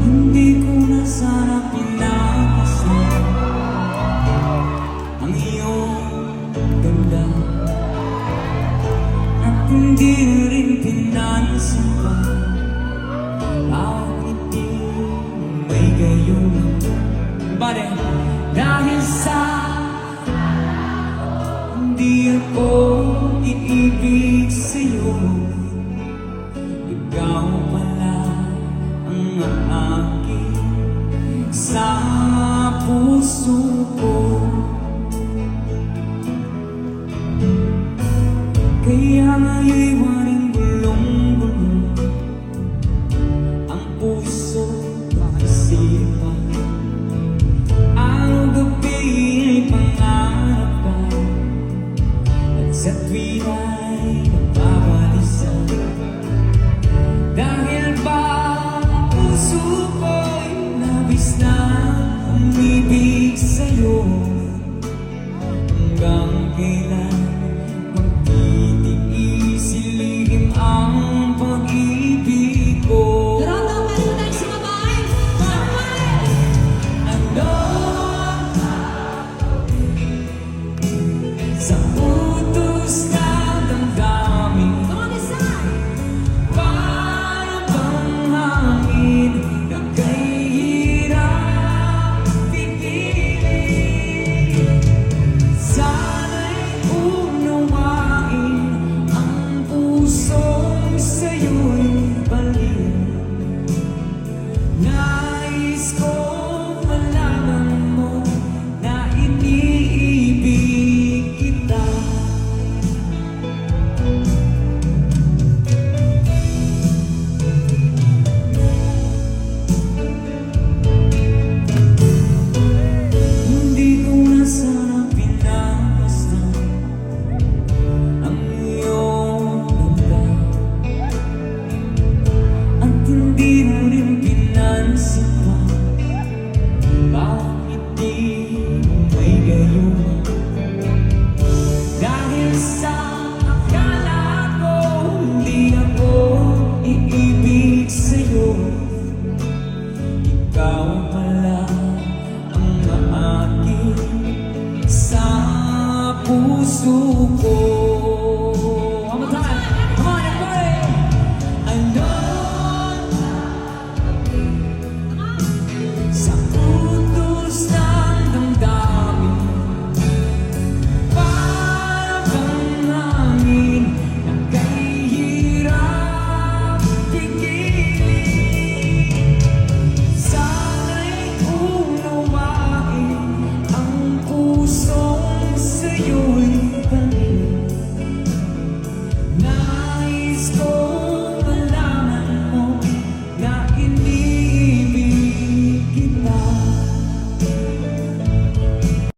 Hindi ko na sana pinakasan ang iyong ganda, at hindi rin pinansin pa bawat ngiti may gayong dahil sa hindi ako iibig sa'yo, ikaw pala ang aking sa puso ko. Kaya nga'y waring gulong-gulong ang puso at isipan. Ang gabi ay pangarap ka, at sa tuwin ay napapalisan. Dahil ba ang puso ko'y nabis na umibig sa'yo, hanggang kailan magtitiis ilihim ang pag-ibig ko. Sa utos na damdamin, para bang hangin na kahirap pipili. Sana'y unawain ang pusong sa'yo'y balik. Nais kong malaman mo na iniibig kita. Hindi ko na sana pinapastan ang iyong ganda, at hindi mo rin pinansin pa bakit di may gayuma. Dahil sa akala ko hindi ako iibig sa'yo, ikaw pala ang aking sa puso ko.